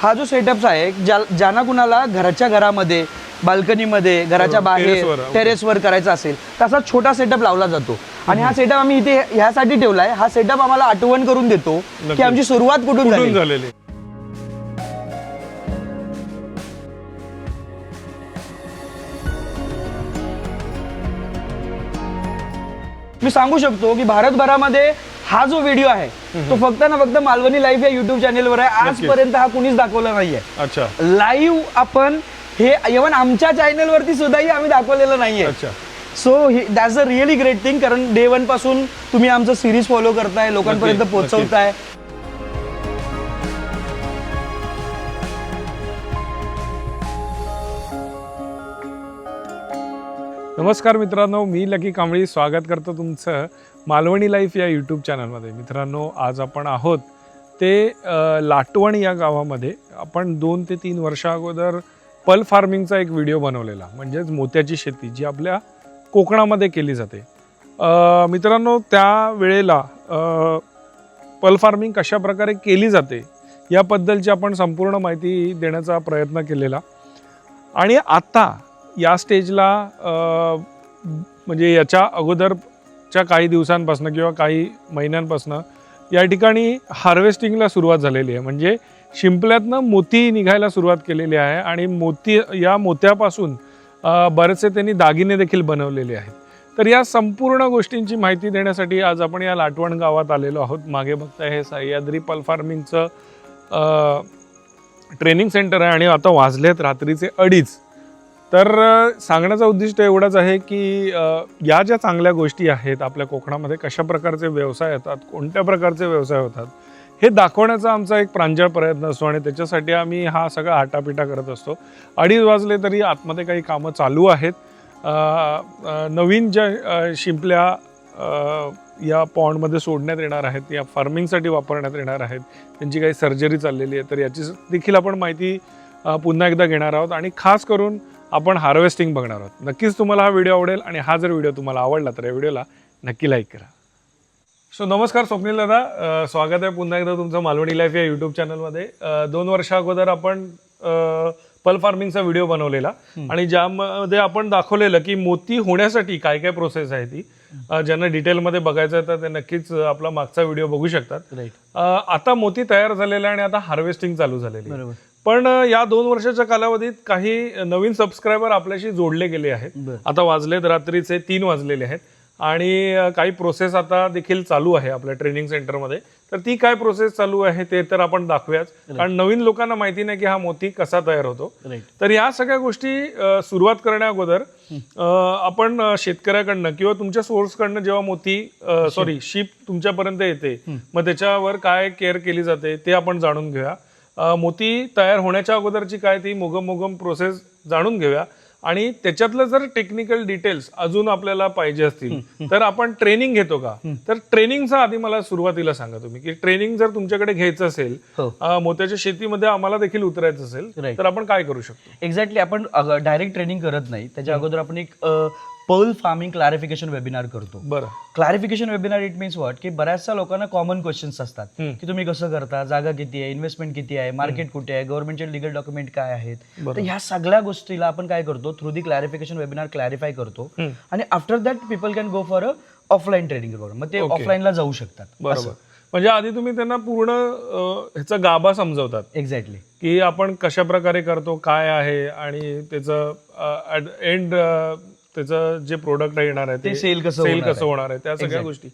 हा जो सेटअप आहे ज्यांना कुणाला घराच्या घरामध्ये बाल्कनीमध्ये घराच्या बाहेर टेरेसवर करायचा असेल तसा छोटा सेटअप लावला जातो आणि हा सेटअप आम्ही इथे ह्यासाठी ठेवलाय. हा सेटअप आम्हाला आठवण करून देतो की आमची सुरुवात कुठून झालेली. मी सांगू शकतो की भारतभरामध्ये हा जो व्हिडिओ आहे तो फक्त ना फक्त मालवणी लाईव्ह या युट्यूब चॅनेलवर आहे. आजपर्यंत हा कुणीच दाखवला नाहीये. अच्छा. लाईव्ह आपण हे इव्हन आमच्या चॅनलवरती सुद्धाही आम्ही दाखवलेलं नाहीये. So that's a really great thing. कारण डे 1 पासून तुम्ही आमचं सिरीज फॉलो करताय, लोकांपर्यंत पोहोचवताय. नमस्कार मित्रांनो, मी लकी कांबळी स्वागत करतो तुमचं मालवणी लाईफ या यूट्यूब चॅनलमध्ये. मित्रांनो, आज आपण आहोत ते लाटवण या गावामध्ये. आपण 2 ते 3 वर्षा अगोदर पल फार्मिंगचा एक व्हिडिओ बनवलेला, म्हणजेच मोत्याची शेती जी आपल्या कोकणामध्ये केली जाते. मित्रांनो, त्या वेळेला पल फार्मिंग कशा प्रकारे केली जाते याबद्दलची आपण संपूर्ण माहिती देण्याचा प्रयत्न केलेला. आणि आता या स्टेजला म्हणजे याच्या अगोदरच्या काही दिवसांपासून किंवा काही महिन्यांपासून या ठिकाणी हार्वेस्टिंगला सुरुवात झालेली आहे. म्हणजे शिंपल्यातनं मोती निघायला सुरुवात केलेली आहे आणि या मोत्यापासून बरेचसे त्यांनी दागिने देखील बनवलेले आहेत. तर या संपूर्ण गोष्टींची माहिती देण्यासाठी आज आपण या लाटवण गावात आलेलो आहोत. मागे बघताय हे सह्याद्री पल फार्मिंगचं ट्रेनिंग सेंटर आहे आणि आता वाजलेत रात्रीचे 2:30. तर सांगण्याचा उद्दिष्ट एवढाच आहे की या ज्या चांगल्या गोष्टी आहेत आपल्या कोकणामध्ये, कशा प्रकारचे व्यवसाय येतात, कोणत्या प्रकारचे व्यवसाय होतात, हे दाखवण्याचा आमचा एक प्रांजळ प्रयत्न असतो आणि त्याच्यासाठी आम्ही हा सगळा आटापिटा करत असतो. 2:30 वाजले तरी आतमध्ये काही कामं चालू आहेत. नवीन ज्या शिंपल्या या पॉन्डमध्ये सोडण्यात येणार आहेत, या फार्मिंगसाठी वापरण्यात येणार आहेत, त्यांची काही सर्जरी चाललेली आहे. तर याची देखील आपण माहिती पुन्हा एकदा घेणार आहोत आणि खास करून आपण हार्वेस्टिंग बघणार आहोत. नक्कीच तुम्हाला हा व्हिडिओ आवडेल आणि हा जर व्हिडिओ तुम्हाला आवडला तर या व्हिडिओला नक्की लाईक करा. सो नमस्कार स्वप्नील दादा, स्वागत आहे पुन्हा एकदा तुमचं मालवणी लाईफ या यूट्यूब चॅनलमध्ये. 2 वर्षा अगोदर आपण पल फार्मिंगचा व्हिडिओ बनवलेला आणि ज्यामध्ये आपण दाखवलेलं की मोती होण्यासाठी काय काय प्रोसेस आहे ती. ज्यांना डिटेलमध्ये बघायचं आहे तर ते नक्कीच आपला मागचा व्हिडिओ बघू शकतात. आता मोती तयार झालेला आहे आणि आता हार्वेस्टिंग चालू झालेली आहे. पण या 2 वर्षाच्या कालावधीत काही नवीन सबस्क्रायबर आपल्याशी जोडले गेले आहेत. आता वाजलेत रात्रीचे 3 वाजलेले आहेत आणि काही प्रोसेस आता देखील चालू आहे आपल्या ट्रेनिंग सेंटरमध्ये. तर ती काय प्रोसेस चालू आहे ते तर आपण दाखवूयाच, कारण नवीन लोकांना माहिती नाही की हा मोती कसा तयार होतो. तर या सगळ्या गोष्टी सुरुवात करण्या अगोदर आपण शेतकऱ्याकडनं किंवा तुमच्या सोर्सकडनं जेव्हा मोती शीप तुमच्यापर्यंत येते, मग त्याच्यावर काय केअर केली जाते ते आपण जाणून घेऊया. मोती तयार होण्याच्या अगोदरची काय ती मोगम प्रोसेस जाणून घेऊया आणि त्याच्यातलं जर टेक्निकल डिटेल्स अजून आपल्याला पाहिजे असतील तर आपण ट्रेनिंग घेतो का, तर ट्रेनिंगचा आधी मला सुरुवातीला सांगा तुम्ही की ट्रेनिंग जर तुमच्याकडे घ्यायचं असेल, मोत्याच्या शेतीमध्ये आम्हाला देखील उतरायचं असेल तर आपण काय करू शकतो. एक्झॅक्टली, आपण डायरेक्ट ट्रेनिंग करत नाही. त्याच्या अगोदर आपण एक पर्ल फार्मिंग क्लॅरिफिकेशन वेबिनार करतो. बरं, clarification webinar it means what, की बऱ्याचशा लोकांना कॉमन क्वेश्चन्स असतात की तुम्ही कसं करता, जागा किती आहे, इन्व्हेस्टमेंट किती आहे, मार्केट कुठे आहे, गव्हर्नमेंटचे लिगल डॉक्युमेंट काय आहेत. तर ह्या सगळ्या गोष्टीला आपण काय करतो, through the clarification webinar clarify करतो आणि after that people can go for a offline training program. मग ते ऑफलाईनला जाऊ शकतात. बरोबर. म्हणजे आधी तुम्ही त्यांना पूर्ण ह्याचा गाभा समजवतात. एक्झॅक्टली, की आपण कशा प्रकारे करतो, काय आहे आणि त्याचं एंड त्याचं जे प्रोडक्ट येणार आहे ते सेल कसं होणार आहे, त्या सगळ्या गोष्टी.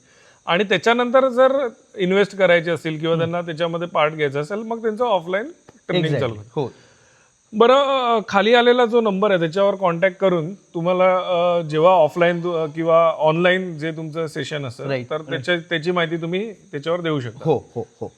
आणि त्याच्यानंतर जर इन्व्हेस्ट करायचे असतील किंवा त्यांना त्याच्यामध्ये पार्ट घ्यायचा असेल मग त्यांचं ऑफलाईन ट्रेनिंग चालू आहे. बरं, खाली आलेला जो नंबर आहे त्याच्यावर कॉन्टॅक्ट करून तुम्हाला जेव्हा ऑफलाईन किंवा ऑनलाईन जे तुमचं सेशन असेल तर त्याची माहिती तुम्ही त्याच्यावर देऊ शकता.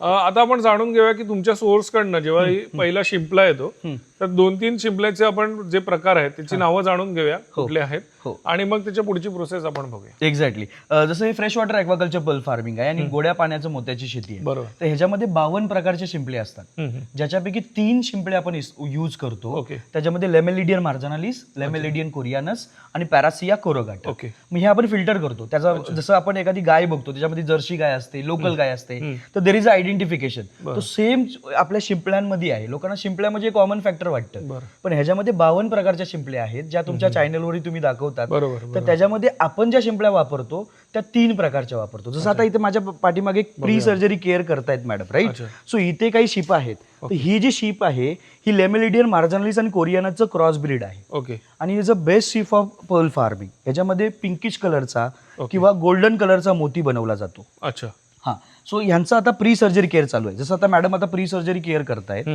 आता आपण जाणून घेऊया की तुमच्या सोर्सकडनं जेव्हा पहिला शिंपला येतो तर 2-3 शिंपल्याचे आपण जे प्रकार आहेत त्याची नावं जाणून घेऊया कुठले आहेत आणि मग त्याच्या पुढची प्रोसेस आपण बघूया. एक्झॅक्टली, जसं हे फ्रेश वॉटर ॲक्वाकल्चर पल फार्मिंग आहे आणि गोड्या पाण्याचं मोत्याची शेती आहे. बरोबर. तर ह्याच्यामध्ये 52 प्रकारचे शिंपले असतात, ज्याच्यापैकी 3 शिंपले आपण यूज करतो. त्याच्यामध्ये लेमेलिडियन मार्जानालिस, लेमेलिडियन कोरियासिस कोरियानस आणि पॅरासिया कोरोगाटा. ओके. मग हे आपण फिल्टर करतो. त्याचा जसं आपण एखादी गाय बघतो त्याच्यामध्ये जर्सी गाय असते, लोकल गाय असते, तर देर इज अ आयडेंटिफिकेशन. तो सेम आपल्या शिंपल्यांमध्ये आहे. लोकांना शिंपल्या म्हणजे कॉमन फॅक्टर वाटतं, पण ह्याच्यामध्ये 52 प्रकारच्या शिंपल्या आहेत ज्या तुमच्या चॅनलवरही तुम्ही दाखवतात. तर त्याच्यामध्ये आपण ज्या शिंपल्या वापरतो त्या 3 प्रकारच्या वापरतो. जसं आता इथे माझ्या पाठीमागे एक प्री सर्जरी केअर करतायत मॅडम, राईट? सो इथे काही शिप आहेत. तर ही जी शीप आहे ही लेमेलिडियन मार्जनलिस आणि कोरियानाचं क्रॉस ब्रीड आहे. ओके. आणि is a best ship of pearl farming. याच्यामध्ये पिंकिश कलरचा किंवा गोल्डन कलरचा मोती बनवला जातो. अच्छा. हा. सो ह्यांचं आता प्री सर्जरी केअर चालू आहे. जसं आता मॅडम आता प्री सर्जरी केअर करतायत.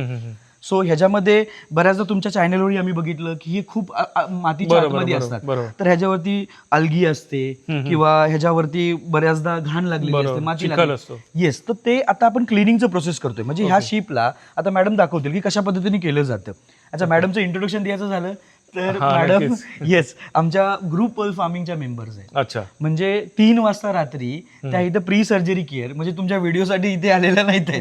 सो ह्याच्यामध्ये बऱ्याचदा तुमच्या चॅनलवरही आम्ही बघितलं की हे खूप मातीच्या आतमध्ये असतात. तर ह्याच्यावरती अलगी असते किंवा ह्याच्यावरती बऱ्याचदा घाण लागलेली असते, माती लागली. येस. तर ते आता आपण क्लिनिंगचं प्रोसेस करतोय. म्हणजे ह्या शीपला आता मॅडम दाखवतील की कशा पद्धतीने केलं जातं. अच्छा, मॅडमचं इंट्रोडक्शन द्यायचं झालं तर मॅडम येस आमच्या ग्रुप पर्ल फार्मिंगच्या मेंबर्स आहेत. अच्छा. म्हणजे 3 वाजता रात्री त्या इथं प्री सर्जरी केअर म्हणजे तुमच्या व्हिडिओसाठी इथे आलेल्या नाहीत.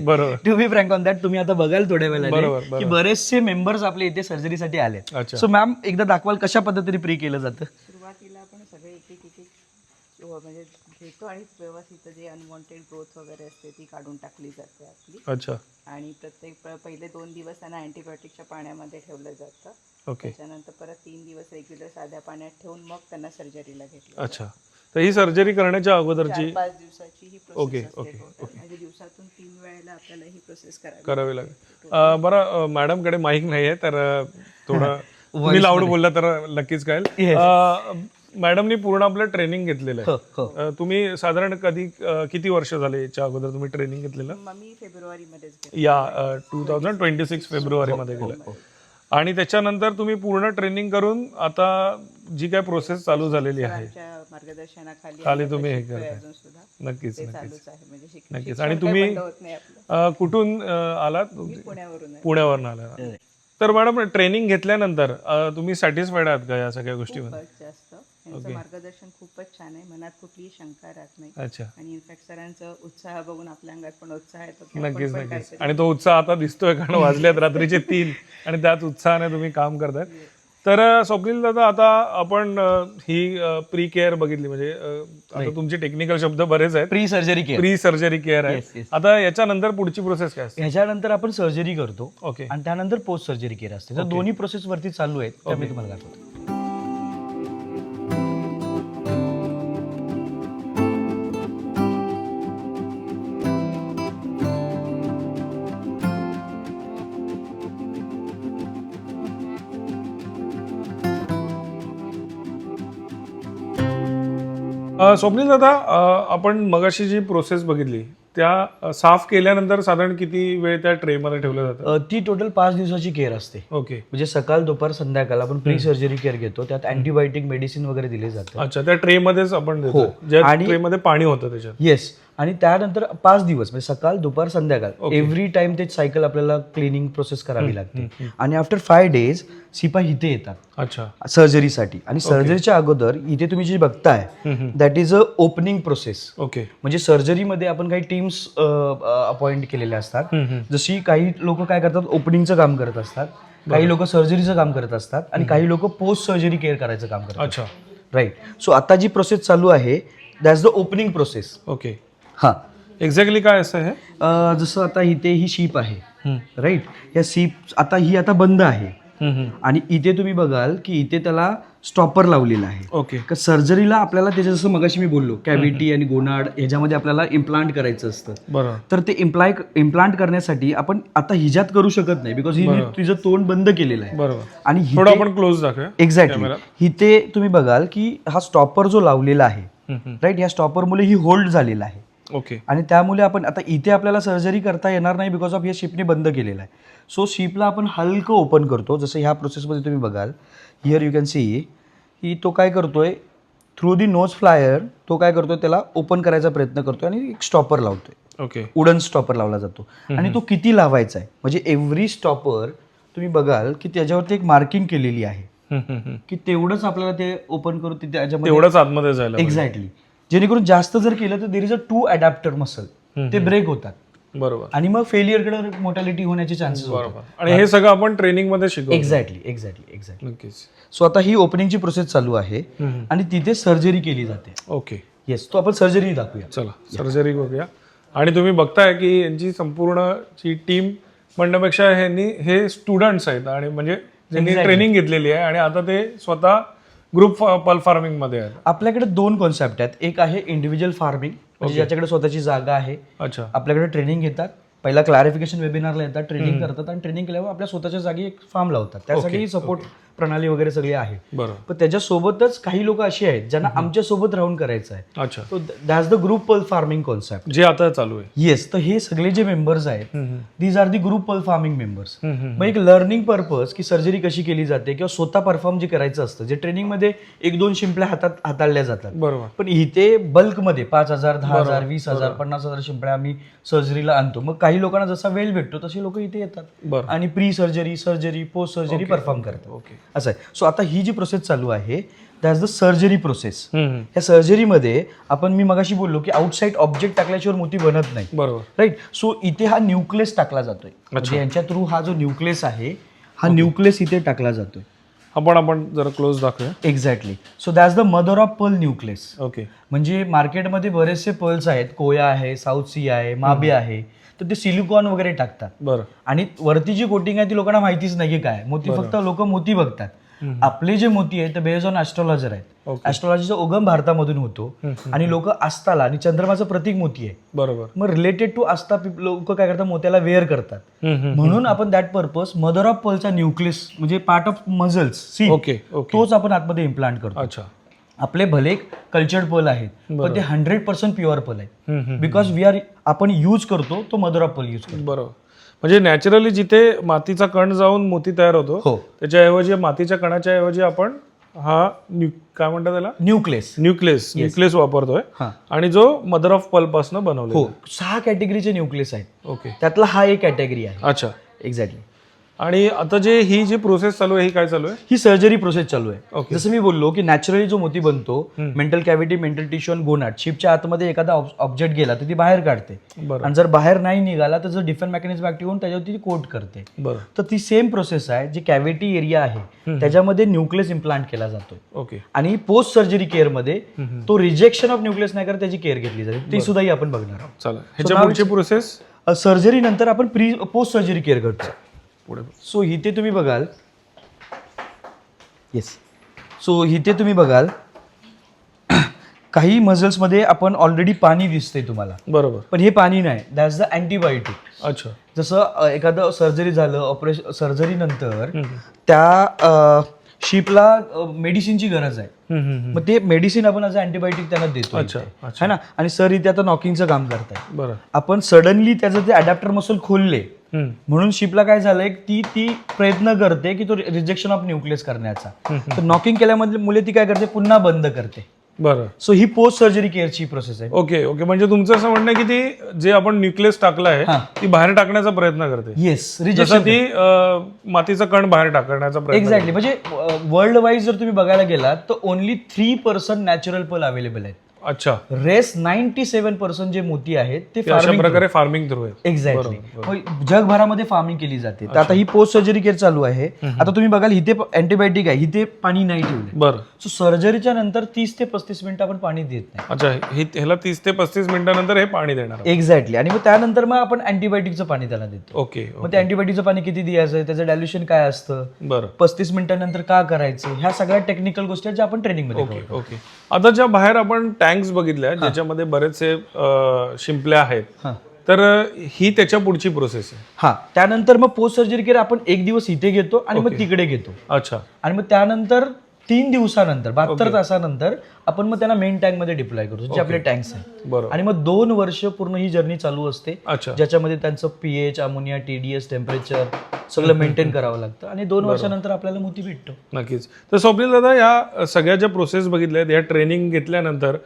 To be frank on that, तुम्ही आता बघाल थोड्या वेळाने की बरेचसे मेंबर्स आपले इथे सर्जरीसाठी आले. सो मॅम एकदा दाखवाल कशा पद्धतीने प्री केलं जातं? सुरुवातीला आपण सगळे एक म्हणजे घेतो आणि व्यवस्थित जे अनवॉन्टेड ग्रोथ वगैरे असते ती काढून टाकली जाते आपली. अच्छा. आणि प्रत्येक पहिले 2 दिवस त्यांना अँटीबायोटिकच्या पाण्यामध्ये ठेवलं जातं. ओके. त्याच्यानंतर परत 3 दिवस रेग्युलर साध्या पाण्यात ठेवून मग त्यांना सर्जरीला घेतलं. अच्छा. तर ही सर्जरी करण्याच्या अगोदरची 4-5 दिवसाची ही ओके, प्रोसेस ओके, असते. म्हणजे दिवसातून 3 वेळेला आपल्याला ही प्रोसेस करावी लागेल. बरं, मॅडमकडे माईक नाही आहे तर थोडं तुम्ही लाऊड बोलला तर नक्कीच कळेल. मॅडमनी पूर्ण आपलं ट्रेनिंग घेतलेलं आहे. तुम्ही साधारण किती वर्ष झाले याच्या अगोदर तुम्ही ट्रेनिंग घेतलेलं? मी फेब्रुवारीमध्येच या 2026 फेब्रुवारीमध्ये केलं. आणि त्याच्यानंतर तुम्ही पूर्ण ट्रेनिंग करून आता जी काय प्रोसेस चालू झालेली आहे मार्गदर्शनाखाली तुम्ही हे करताय. करताय. नक्कीच चालूच आहे म्हणजे नक्कीच. आणि तुम्ही कुठून आलात? पुण्यावरून आला. तर मॅडम ट्रेनिंग घेतल्यानंतर तुम्ही सॅटिस्फाईड आहात का या सगळ्या गोष्टीमध्ये? जास्त यांचं मार्गदर्शन खूपच छान आहे. मनात कुठलीही शंका राहत नाही. अच्छा. आणि इनफॅक्ट सरांचा उत्साह बघून आपल्या अंगात पण उत्साह येतो. नक्कीच नक्कीच. आणि तो उत्साह आता दिसतोय कारण वाजल्यात रात्रीचे 3 आणि त्याच उत्साहाने तुम्ही काम करताय. तर स्वप्नील दादा, आता आपण ही प्री केअर बघितली म्हणजे आता तुमचे टेक्निकल शब्द बरेच आहेत. Pre surgery care, pre surgery care आहे. आता याच्यानंतर पुढची प्रोसेस काय असते? ह्याच्यानंतर आपण सर्जरी करतो. ओके. आणि त्यानंतर पोस्ट सर्जरी केअर असते. तर दोन्ही प्रोसेस वरती चालू आहेत, त्या मी तुम्हाला दाखवतो. स्वप्नील दादा, आपण मगाशी जी प्रोसेस बघितली त्या साफ केल्यानंतर साधारण किती वेळ त्या ट्रे मध्ये ठेवलं जातं? ती टोटल 5 दिवसाची केअर असते. ओके. म्हणजे सकाळ दुपार संध्याकाळ आपण प्री सर्जरी केअर घेतो. त्यात अँटीबायोटिक मेडिसिन वगैरे दिले जातं. अच्छा. त्या ट्रे मध्येच आपण देतो, ज्या ट्रे मध्ये पाणी होतं त्याच्यात. येस. आणि त्यानंतर 5 दिवस म्हणजे सकाळ दुपार संध्याकाळ एव्हरी टाइम ते सायकल आपल्याला क्लिनिंग प्रोसेस करावी लागते. आणि आफ्टर 5 डेज शिपा इथे येतात. अच्छा. सर्जरीसाठी. आणि सर्जरीच्या अगोदर इथे तुम्ही जे बघताय that is a opening process. Okay. म्हणजे सर्जरीमध्ये आपण काही टीम्स अपॉइंट केलेल्या असतात. जशी काही लोक काय करतात, ओपनिंगचं काम करत असतात, काही लोक सर्जरीचं काम करत असतात, आणि काही लोक पोस्ट सर्जरी केअर करायचं काम करतात. अच्छा. राईट. सो आता जी प्रोसेस चालू आहे that's the opening process. Okay. हा. एक्झॅक्टली काय असं हे? जसं आता इथे ही शीप आहे, राईट. या शीप आता बंद आहे. आणि इथे तुम्ही बघाल की इथे त्याला स्टॉपर लावलेला आहे. ओके. सर्जरीला आपल्याला त्याच्या जसं मगाशी मी बोललो कॅव्हिटी आणि गोनाड ह्याच्यामध्ये आपल्याला इम्प्लांट करायचं असतं. बरोबर. तर ते इम्प्लांट करण्यासाठी आपण आता हिच्यात करू शकत नाही बिकॉज ही तिचं तोंड बंद केलेलं आहे. बरोबर. आणि थोडं आपण क्लोज दाखवूया. एक्झॅक्टली. इथे तुम्ही बघाल की हा स्टॉपर जो लावलेला आहे, राईट, या स्टॉपरमुळे ही होल्ड झालेला आहे. ओके. आणि त्यामुळे आपण आता इथे आपल्याला सर्जरी करता येणार नाही बिकॉज ऑफ या शिपने बंद केलेला आहे. सो शिपला आपण हलकं ओपन करतो. जसं ह्या प्रोसेसमध्ये तुम्ही बघाल हिअर यू कॅन सी की तो काय करतोय, थ्रू दी नोज फ्लायर तो काय करतोय, त्याला ओपन करायचा प्रयत्न करतोय आणि एक स्टॉपर लावतोय. ओके. वुडन स्टॉपर लावला जातो. आणि तो किती लावायचा आहे म्हणजे एव्हरी स्टॉपर तुम्ही बघाल की त्याच्यावरती एक मार्किंग केलेली आहे की तेवढंच आपल्याला ते ओपन करू त्याच्यामध्ये तेवढंच आतमध्ये जायला. एक्झॅक्टली. जेणेकरून जास्त जर केलं तर there is a 2 adapter muscle, ते ब्रेक होतात. बरोबर आणि मग फेलियरकडे मोर्टॅलिटी होण्याचे चान्सेस बरोबर. आणि हे सगळं आपण ट्रेनिंग मध्ये शिकवतो. एक्झॅक्टली नक्कीच. सो आता ही ओपनिंगची प्रोसेस चालू आहे आणि तिथे सर्जरी केली जाते. ओके, येस, तो आपण सर्जरी दाखवूया. चला सर्जरी बघूया. आणि तुम्ही बघताय की यांची संपूर्ण जी टीम म्हणण्यापेक्षा हे स्टुडंट्स आहेत आणि म्हणजे ज्यांनी ट्रेनिंग घेतलेली आहे आणि आता ते स्वतः ग्रुप पल फार्मिंग मध्ये आहेत. आपल्याकडे 2 कॉन्सेप्ट आहेत. एक आहे इंडिव्हिज्युअल फार्मिंग, म्हणजे ज्याच्याकडे स्वतःची जागा आहे. अच्छा, आपल्याकडे ट्रेनिंग घेतात, पहिला क्लॅरिफिकेशन वेबिनारला येतात, ट्रेनिंग करतात आणि ट्रेनिंग केल्यावर आपल्या स्वतःच्या जागी एक फार्म लावतात. त्यासाठी सपोर्ट प्रणाली वगैरे सगळी आहे. बरोबर. पण त्याच्यासोबतच काही लोक अशी आहेत ज्यांना आमच्या सोबत राहून करायचं आहे. अच्छा, तो दॅट्स द ग्रुप पल फार्मिंग कॉन्सेप्ट जे आता चालू आहे. येस. तर हे सगळे जे मेंबर्स आहेत दीज आर दी ग्रुप पल फार्मिंग मेंबर्स. मग एक लर्निंग पर्पज की सर्जरी कशी केली जाते किंवा स्वतः परफॉर्म जे करायचं असतं, जे ट्रेनिंगमध्ये 1-2 शिंपल्या हाताळल्या जातात. बरोबर. पण इथे बल्कमध्ये 5,000, 10,000, 20,000, 50,000 शिंपल्या आम्ही सर्जरीला आणतो. मग काही लोकांना जसा वेळ भेटतो तसे लोक इथे येतात बरं. आणि pre surgery, surgery, post surgery perform करतात. ओके. असं आहे. सो आता ही जी प्रोसेस चालू आहे दॅट्स द सर्जरी प्रोसेस. हम्म. या सर्जरीमध्ये आपण मी मगाशी बोललो की आउटसाईड ऑब्जेक्ट टाकल्याशिवाय मोती बनत नाही. बरोबर. राईट. सो इथे हा न्यूक्लियस टाकला जातोय. म्हणजे यांच्या थ्रू हा जो न्यूक्लियस आहे हा न्यूक्लियस इथे टाकला जातोय. आपण जरा क्लोज दाखवूया. Exactly. So that's the mother of pearl nucleus. Okay. म्हणजे मार्केटमध्ये बरेचसे पर्ल्स आहेत, कोया आहे, साऊथ सी आहे, माबे आहे, तर ते सिलिकॉन वगैरे टाकतात. बरं. आणि वरती जी कोटिंग आहे ती लोकांना माहितीच नाही की काय मोती. फक्त लोक मोती बघतात. आपले जे मोती आहेत ते बेस्ड ऑन ऍस्ट्रॉलॉजर आहेत. ऍस्ट्रॉलॉजीचा उगम भारतामधून होतो आणि लोक आस्थाला आणि चंद्रमाचं प्रतीक मोती आहे. बरोबर. मग रिलेटेड टू आस्था लोक काय करतात, मोत्याला वेअर करतात. म्हणून आपण दॅट पर्पज मदर ऑफ पर्लचा न्यूक्लियस म्हणजे part of mussels see okay. Okay. तोच आपण आतमध्ये इम्प्लांट करतो. अच्छा. आपले भले कल्चर्ड पर्ल आहेत पण ते 100% प्युअर पर्ल आहेत. बिकॉज आपण यूज करतो तो मदर ऑफ पर्ल यूज करतो. बरोबर. म्हणजे नॅचरली जिथे मातीचा कण जाऊन मोती तयार होतो हो. त्याच्याऐवजी मातीच्या कणाच्या ऐवजी आपण हा काय म्हणतात त्याला न्यूक्लियस वापरतोय. हा. आणि जो मदर ऑफ पल्प पासून बनवले. हो. 6 कॅटेगरीचे न्यूक्लियस आहेत. ओके. त्यातला हा एक कॅटेगरी आहे. अच्छा. एक्झॅक्टली. आणि आता ही जी प्रोसेस चालू आहे ही काय चालू आहे? ही सर्जरी प्रोसेस चालू आहे. ओके. जसं मी बोललो की नॅचरली जो मोती बनतो मेंटल कॅव्हिटी, मेंटल टिश्यू आणि गोनाट, शिपच्या आतमध्ये एखादा ऑब्जेक्ट गेला तर ती बाहेर काढते. बरं. आणि जर बाहेर नाही निघाला तर डिफेन्स मेकॅनिझम ऍक्टिव्ह होऊन त्याच्यावरती ती कोट करते. बरं. तर ती सेम प्रोसेस आहे. जी कॅव्हिटी एरिया आहे त्याच्यामध्ये न्यूक्लियस इम्प्लांट केला जातो. ओके. आणि पोस्ट सर्जरी केअरमध्ये तो रिजेक्शन ऑफ न्यूक्लियस नाही करत, त्याची केअर घेतली जाते. ती सुद्धा आपण बघणार आहोत. चला ह्याच्या पुढची प्रोसेस. सर्जरी नंतर आपण पोस्ट सर्जरी केअर करतो. पुढे. सो इथे तुम्ही बघाल. येस. सो इथे तुम्ही बघाल काही मजल्समध्ये आपण ऑलरेडी पाणी दिसतंय तुम्हाला. बरोबर. पण हे पाणी नाही, दॅट्स द अँटीबायोटिक. अच्छा. जसं एखादं सर्जरी झालं, ऑपरेशन सर्जरी नंतर त्या शिपला मेडिसिनची गरज आहे. मग ते मेडिसिन आपण ॲज अँटीबायोटिक त्यांना देतो. अच्छा. है ना. आणि सर इथे आता नॉकिंगचं काम करताय. बरं. आपण सडनली त्याचं ते अडॅप्टर मसल खोलले म्हणून शिपला काय झालंय ती प्रयत्न करते की तो रिजेक्शन ऑफ न्यूक्लियस करण्याचा. तर नॉकिंग केल्यामध्ये मुले ती काय करते, पुन्हा बंद करते. बरं. सो ही पोस्ट सर्जरी केअरची प्रोसेस आहे. ओके. ओके. म्हणजे तुमचं असं म्हणणं आहे की ती जे आपण न्यूक्लियस टाकलं आहे ती बाहेर टाकण्याचा प्रयत्न करते. येस. जसं रिजेक्शन ती मातीचा कण बाहेर टाकण्याचा प्रयत्न. एक्झॅक्टली. म्हणजे वर्ल्ड वाईज जर तुम्ही बघायला गेलात तर ओनली 3% नॅचरल पर्ल अवेलेबल आहेत. अच्छा. रेस्ट 97% जे मोती आहेत ते अशा प्रकारे फार्मिंग थ्रू आहे. एक्झॅक्टली. जगभरामध्ये फार्मिंग केली जाते. तर आता ही पोस्ट सर्जरी केअर चालू आहे. आता तुम्ही बघाल इथे अँटीबायोटिक आहे, इथे पाणी नाही ठेवलं. बरं. सो सर्जरीच्या नंतर 30 ते 35 मिनिटं आपण पाणी देत नाही. अच्छा. ह्याला 30 ते 35 मिनिटानंतर हे पाणी देणार. एक्झॅक्टली. आणि मग त्यानंतर मग आपण अँटीबायोटिकचं पाणी त्याला देतो. ओके. मग ते अँटीबायोटिकचं पाणी किती द्यायचं, त्याचं डायल्युशन काय असतं, बरं. 35 मिनिटांनंतर का करायचं, ह्या सगळ्या टेक्निकल गोष्टी आहेत ज्या आपण ट्रेनिंगमध्ये ओके. ओके. आता ज्या बाहेर आपण टँक्स बघितल्या ज्याच्यामध्ये बरेचसे शिंपल्या आहेत, तर ही त्याच्या पुढची प्रोसेस आहे. हा. त्यानंतर मग पोस्ट सर्जरी केअर आपण 1 दिवस इथे घेतो आणि मग तिकडे घेतो. अच्छा. आणि मग त्यानंतर 3 दिवसानंतर 72 तासानंतर आपण मग त्यांना मेन टँक मध्ये डिप्लॉय करतो, जे आपले टँक्स आहेत. बरोबर. आणि मग 2 वर्ष पूर्ण ही जर्नी चालू असते. अच्छा. ज्याच्यामध्ये त्यांचं पीएच, अमोनिया, टीडीएस, टेम्परेचर सगळं मेंटेन करावं लागतं आणि 2 वर्षानंतर आपल्याला मोती भेटतो. नक्कीच. तर स्वप्नील दादा, या सगळ्या ज्या प्रोसेस बघितल्या या ट्रेनिंग घेतल्यानंतर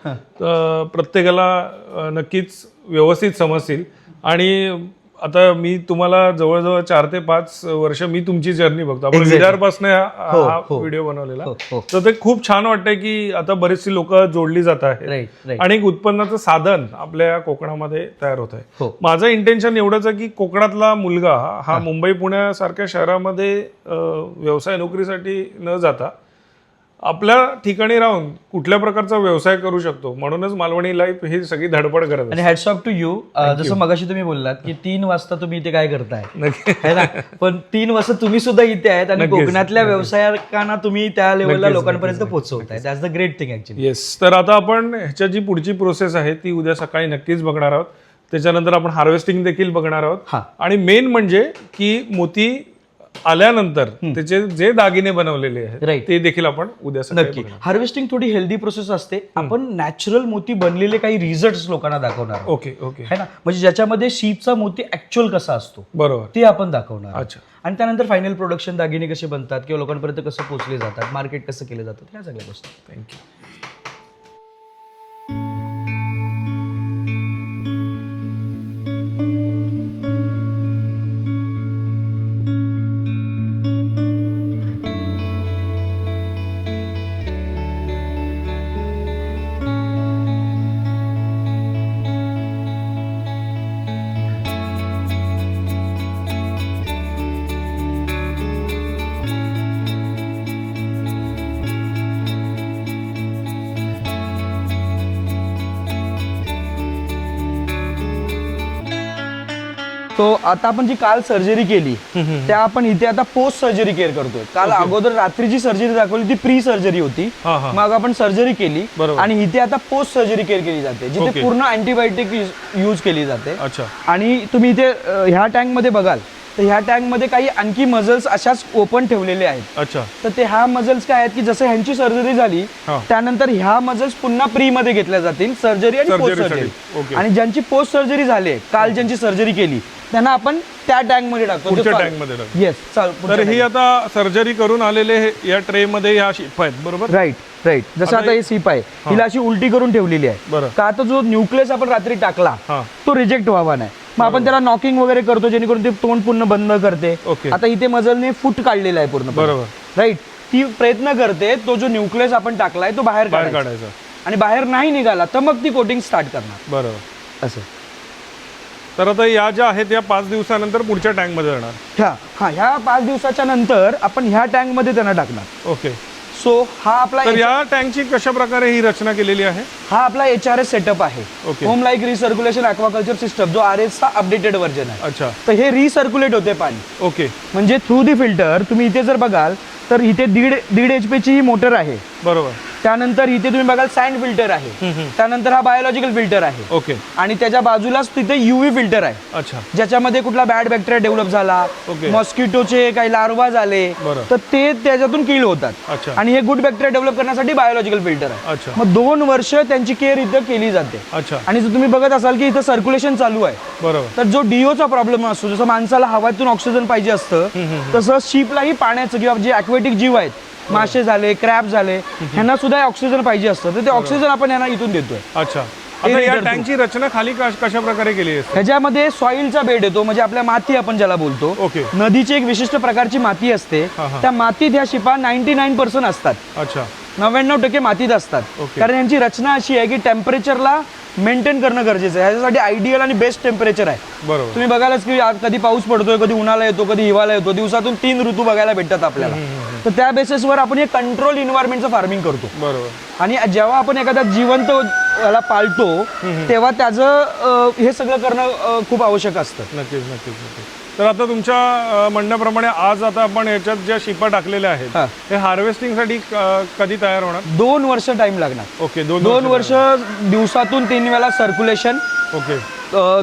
प्रत्येकाला नक्कीच व्यवस्थित समजतील आणि आता मी तुम्हाला जवळजवळ 4 ते 5 वर्ष मी तुमची जर्नी बघतो. आपण Exactly. विदर्भापासून हा हो. व्हिडिओ बनवलेला. हो. तर ते खूप छान वाटतंय की आता बरेचशी लोक जोडली जात आहेत राईट आणि एक उत्पन्नाचं साधन आपल्या कोकणामध्ये तयार होत आहे. हो. माझं इंटेन्शन एवढंच आहे की कोकणातला मुलगा हा मुंबई पुण्यासारख्या शहरामध्ये व्यवसाय नोकरीसाठी न जाता आपल्या ठिकाणी राहून कुठल्या प्रकारचा व्यवसाय करू शकतो. म्हणूनच मालवणी लाईफ ही सगळी धडपड करत आणि असते. Hats off to you. जसं मगाशी तुम्ही बोललात की 3 वाजता तुम्ही इथे काय करताय नक्की. है ना, पण 3 वाजता तुम्ही सुद्धा इथे आहेत आणि नक्कीच, कोकणातल्या व्यवसायिकांना तुम्ही त्या लेवलला नक्कीच, लोकांपर्यंत पोहोचवताय. That's the great thing actually. Yes. तर आता आपण ह्याच्या जी पुढची प्रोसेस आहे ती उद्या सकाळी नक्कीच बघणार आहोत. त्याच्यानंतर आपण हार्वेस्टिंग देखील बघणार आहोत. हा. आणि मेन म्हणजे की मोती आल्यानंतर त्याचे जे दागिने बनवलेले आहेत Right. ते देखील आपण उद्या सकाळी नक्की. बघणार. हार्वेस्टिंग थोडी हेल्दी प्रोसेस असते. आपण नॅचरल मोती बनलेले काही रिझल्ट लोकांना दाखवणार आहोत. Okay okay. है ना, म्हणजे ज्याच्यामध्ये शीपचा मोती ऍक्च्युअल कसा असतो बरोबर. ते आपण दाखवणार आहोत. अच्छा. आणि त्यानंतर फायनल प्रोडक्शन दागिने कसे बनतात किंवा लोकांपर्यंत कसं पोहोचले जातात, मार्केट कसं केलं जातं, ह्या सगळ्या गोष्टी. थँक्यू. तो आता आपण जी काल सर्जरी केली त्या आपण इथे आता पोस्ट सर्जरी केअर करतोय. काल अगोदर रात्रीची सर्जरी दाखवली ती प्री सर्जरी होती. हा, हा. मग आपण सर्जरी केली बरोबर. आणि इथे आता पोस्ट सर्जरी केअर केली जाते जिथे Okay. पूर्ण अँटीबायोटिक यूज केली जाते. अच्छा. आणि तुम्ही इथे ह्या टँक मध्ये बघाल तर ह्या टँक मध्ये काही आणखी मजल्स अशाच ओपन ठेवलेले आहेत. अच्छा. तर ते ह्या मजल्स काय आहेत की जसं ह्यांची सर्जरी झाली हा. त्यानंतर ह्या मजल्स पुन्हा प्री मध्ये घेतल्या जातील सर्जरी आणि पोस्ट Surgery साठी. सर्जरी. Okay. आणि ज्यांची पोस्ट सर्जरी झाली काल ज्यांची सर्जरी केली त्यांना आपण त्या टँक मध्ये टाकतो. पुढच्या टँक मध्ये टाकू. येस चाल. तर ही आता सर्जरी करून आलेले या ट्रे मध्ये ह्या शिप आहेत बरोबर. राईट जसं आता हे सीप आहे हिला अशी उलटी करून ठेवलेली आहे. बरं. का आता जो न्यूक्लियस आपण रात्री टाकला हा. तो रिजेक्ट व्हावा नाही. मग आपण त्याला नॉकिंग वगैरे करतो जेणेकरून ते तोंड पूर्ण बंद करते. Okay. आता इथे मजलने फूट काढलेला आहे पूर्ण. बरोबर. राईट. ती प्रयत्न करते तो जो न्यूक्लियस आपण टाकलाय तो बाहेर काढायचा काढायचा. आणि बाहेर नाही निघाला तर मग ती कोटिंग स्टार्ट करणार बरोबर. असं. तर आता या ज्या आहेत या 5 दिवसानंतर पुढच्या टँक मध्ये जाणार. ह्या 5 दिवसाच्या नंतर आपण ह्या टँक मध्ये त्यांना टाकणार. ओके. सो हा आपला तर या टँकची कशा प्रकारे ही रचना केलेली आहे. हा आपला HRS सेटअप आहे. Okay. Home like recirculation aquaculture system जो RS चा अपडेटेड व्हर्जन आहे. अच्छा. तर हे रिसर्क्युलेट होते पाणी. ओके. म्हणजे थ्रू दी फिल्टर तुम्ही इथे जर बघाल तर इथे दीड HP ची ही मोटर आहे. बरोबर. त्यानंतर इथे तुम्ही बघाल सँड फिल्टर आहे. त्यानंतर हा बायोलॉजिकल फिल्टर आहे. ओके. आणि त्याच्या बाजूलाच तिथे UV फिल्टर आहे अच्छा. ज्याच्यामध्ये कुठला बॅड बॅक्टेरिया डेव्हलप झाला, Okay. मॉस्किटोचे काही लार्वा झाले बरं. तर ते त्याच्यातून किल होतात. अच्छा. आणि हे गुड बॅक्टेरिया डेव्हलप करण्यासाठी बायोलॉजिकल फिल्टर आहे. अच्छा. मग 2 वर्ष त्यांची केअर इथं केली जाते. अच्छा. आणि जर तुम्ही बघत असाल की इथं सर्क्युलेशन चालू आहे बरोबर. तर जो DOचा प्रॉब्लेम असतो जसं माणसाला हवातून ऑक्सिजन पाहिजे असतं तसं शिपलाही पाण्याचं किंवा जे ॲक्वेटिक जीव आहेत मासे झाले क्रॅब झाले ह्यांना सुद्धा ऑक्सिजन पाहिजे असतं तर ते ऑक्सिजन आपण यांना इथून देतोय. अच्छा. आता या टँकची रचना खाली कशा प्रकारे केली आहे. ह्याच्यामध्ये सॉइलचा बेड येतो म्हणजे आपल्या माती आपण ज्याला बोलतो. ओके. नदीची एक विशिष्ट प्रकारची माती असते. हा, हा. त्या मातीत ह्या शिपा 99% असतात. अच्छा. 99% मातीत असतात. ओके. कारण यांची रचना अशी आहे की टेम्परेचरला मेंटेन करणं गरजेचं आहे. ह्याच्यासाठी आयडियल आणि बेस्ट टेम्परेचर आहे. बरोबर. तुम्ही बघालच की कधी पाऊस पडतोय, कधी उन्हाळा येतो, कधी हिवाळा येतो. दिवसातून 3 ऋतू बघायला भेटतात आपल्याला. तर त्या बेसिसवर आपण हे कंट्रोल इन्व्हायरमेंटचं फार्मिंग करतो. बरोबर. आणि जेव्हा आपण एखादा जिवंत याला पाळतो तेव्हा त्याचं हे सगळं करणं खूप आवश्यक असतं. नक्कीच नक्कीच नक्कीच. तर आता तुमच्या म्हणण्याप्रमाणे आज आता आपण याच्यात ज्या शिपा टाकलेल्या आहेत हा. हे हार्वेस्टिंगसाठी कधी तयार होणार. 2 वर्ष टाइम लागणार. ओके. 2 वर्ष दिवसातून 3 वेळा सर्क्युलेशन, ओके.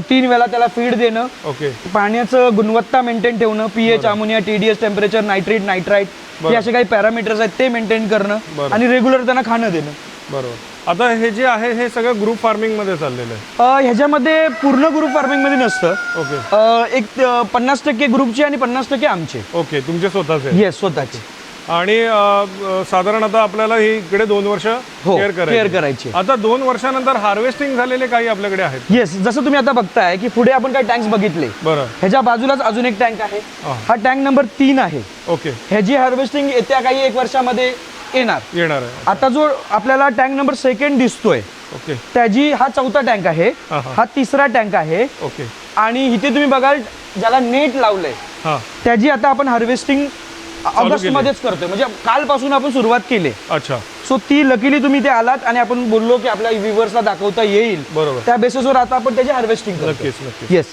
3 वेळा त्याला फीड देणं, ओके. पाण्याचं गुणवत्ता मेंटेन ठेवणं, pH, ammonia, TDS, temperature, nitrate, nitrite हे असे काही पॅरामीटर्स आहेत ते मेंटेन करणं बरं. आणि रेग्युलर त्यांना खाणं देणं. बरोबर. आता हे जे आहे हे सगळं ग्रुप फार्मिंग मध्ये चाललेलं आहे. ह्याच्यामध्ये पूर्ण ग्रुप फार्मिंग मध्ये नसतं. ओके. एक 50% ग्रुपची आणि 50% आमचे. ओके. तुमचे स्वतःचे. येस स्वतःचे. आणि साधारण आता आपल्याला ही इकडे 2 वर्ष केअर केअर करायची. आता 2 वर्षानंतर हार्वेस्टिंग झालेले काही आपल्याकडे आहेत. येस, जसं तुम्ही आता बघताय की पुढे आपण काही टँक्स बघितले. बरं. ह्याच्या बाजूलाच अजून एक टँक आहे. हा टँक नंबर 3 आहे. ओके. ह्याची हार्वेस्टिंग येत्या काही 1 वर्षामध्ये येणार आहे. आता जो आपल्याला टँक नंबर 2 दिसतोय, ओके, त्याची हा 4था टँक आहे. हा 3रा टँक आहे. ओके. आणि इथे तुम्ही बघाल ज्याला नेट लावलंय त्याची आता आपण हार्वेस्टिंग ऑगस्ट मध्येच करतोय, म्हणजे कालपासून आपण सुरुवात केली. अच्छा. सो ती लकीली तुम्ही ते आलात आणि आपण बोललो की आपल्या व्ह्यूअर्सला दाखवता येईल. बरोबर. त्या बेसिसवर आता आपण त्याची हार्वेस्टिंग करतो. नक्कीच. येस.